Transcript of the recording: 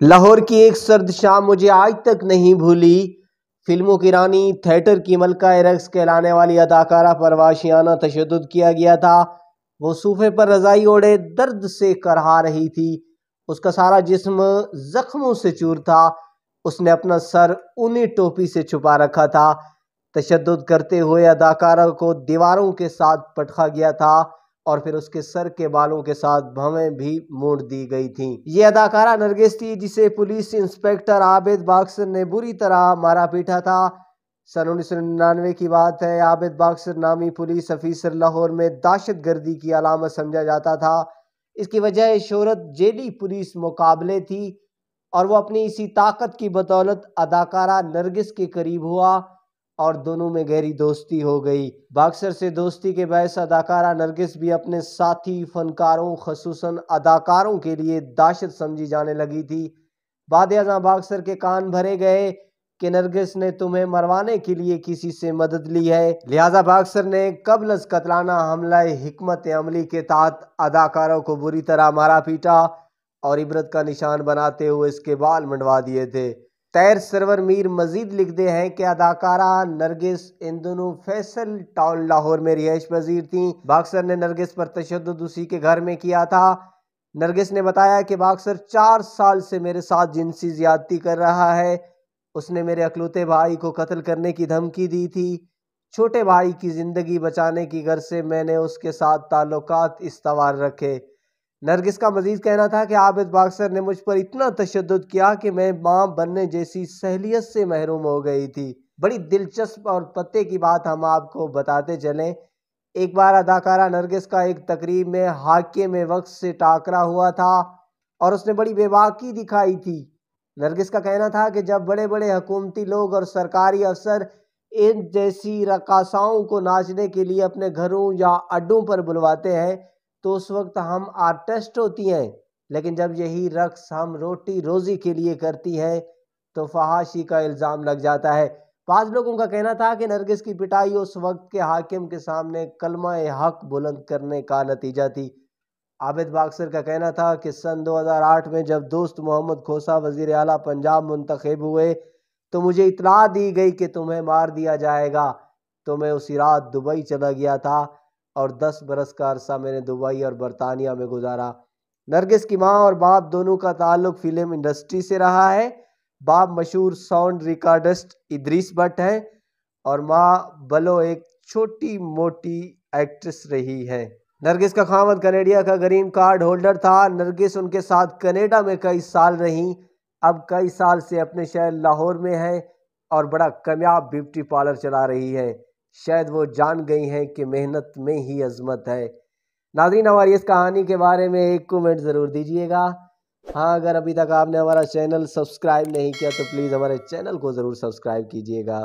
لاہور کی ایک سرد شام مجھے آج تک نہیں بھولی۔ فلموں کی رانی، تھیٹر کی ملکہ رقص کہلانے والی اداکارہ پر وحشیانہ تشدد کیا گیا تھا۔ وہ صوفے پر رضائی اوڑھے درد سے کرہا رہی تھی۔ اس کا سارا جسم زخموں سے چور تھا۔ اس نے اپنا سر اونی ٹوپی سے چھپا رکھا تھا۔ تشدد کرتے ہوئے اداکارہ کو دیواروں کے ساتھ پٹکا گیا تھا اور پھر اس کے سر کے بالوں کے ساتھ بھویں بھی مونڈ دی گئی تھیں۔ یہ اداکارہ نرگس تھی، جسے پولیس انسپکٹر عابد باکسر نے بری طرح مارا پیٹا تھا۔ سن 1999 کی بات ہے۔ عابد باکسر نامی پولیس افیسر لاہور میں دہشت گردی کی علامت سمجھا جاتا تھا۔ اس کی وجہ شہرت جیلی پولیس مقابلے تھی اور وہ اپنی اسی طاقت کی بدولت اداکارہ نرگس کے قریب ہوا اور دونوں میں گہری دوستی ہو گئی۔ باکسر سے دوستی کے باعث اداکارہ نرگس بھی اپنے ساتھی فنکاروں خصوصاً اداکاروں کے لیے دہشت سمجھی جانے لگی تھی۔ بعد ازاں باکسر کے کان بھرے گئے کہ نرگس نے تمہیں مروانے کے لیے کسی سے مدد لی ہے، لہٰذا باکسر نے قبل از قاتلانہ حملہ حکمت عملی کے تحت اداکاروں کو بری طرح مارا پیٹا اور عبرت کا نشان بناتے ہوئے اس کے بال منڈوا دیے تھے۔ طاہر سرور میر مزید لکھتے ہیں کہ اداکارہ نرگس ان دنوں فیصل ٹاؤن لاہور میں رہائش پذیر تھیں۔ باکسر نے نرگس پر تشدد اسی کے گھر میں کیا تھا۔ نرگس نے بتایا کہ باکسر 4 سال سے میرے ساتھ جنسی زیادتی کر رہا ہے۔ اس نے میرے اکلوتے بھائی کو قتل کرنے کی دھمکی دی تھی۔ چھوٹے بھائی کی زندگی بچانے کی غرض سے میں نے اس کے ساتھ تعلقات استوار رکھے۔ نرگس کا مزید کہنا تھا کہ عابد باکسر نے مجھ پر اتنا تشدد کیا کہ میں ماں بننے جیسی سہولیت سے محروم ہو گئی تھی۔ بڑی دلچسپ اور پتے کی بات ہم آپ کو بتاتے چلیں۔ ایک بار اداکارہ نرگس کا ایک تقریب میں حاکم وقت سے ٹاکرا ہوا تھا اور اس نے بڑی بے باکی دکھائی تھی۔ نرگس کا کہنا تھا کہ جب بڑے بڑے حکومتی لوگ اور سرکاری افسر ان جیسی رقاصاؤں کو ناچنے کے لیے اپنے گھروں یا اڈوں پر بلواتے ہیں تو اس وقت ہم آرٹسٹ ہوتی ہیں، لیکن جب یہی رقص ہم روٹی روزی کے لیے کرتی ہیں تو فحاشی کا الزام لگ جاتا ہے۔ بعض لوگوں کا کہنا تھا کہ نرگس کی پٹائی اس وقت کے حاکم کے سامنے کلمہ حق بلند کرنے کا نتیجہ تھی۔ عابد باکسر کا کہنا تھا کہ سن 2008 میں جب دوست محمد کھوسہ وزیر اعلیٰ پنجاب منتخب ہوئے تو مجھے اطلاع دی گئی کہ تمہیں مار دیا جائے گا، تو میں اسی رات دبئی چلا گیا تھا اور 10 برس کا عرصہ میں نے دبئی اور برطانیہ میں گزارا۔ نرگس کی ماں اور باپ دونوں کا تعلق فلم انڈسٹری سے رہا ہے۔ باپ مشہور ساؤنڈ ریکارڈسٹ ادریس بٹ ہیں اور ماں بلو ایک چھوٹی موٹی ایکٹریس رہی ہے۔ نرگس کا خاوند کینیڈا کا گرین کارڈ ہولڈر تھا۔ نرگس ان کے ساتھ کینیڈا میں کئی سال رہیں، اب کئی سال سے اپنے شہر لاہور میں ہیں اور بڑا کامیاب بیوٹی پارلر چلا رہی ہیں۔ شاید وہ جان گئی ہیں کہ محنت میں ہی عظمت ہے۔ ناظرین، ہماری اس کہانی کے بارے میں ایک کومنٹ ضرور دیجیے گا۔ ہاں، اگر ابھی تک آپ نے ہمارا چینل سبسکرائب نہیں کیا تو پلیز ہمارے چینل کو ضرور سبسکرائب کیجیے گا۔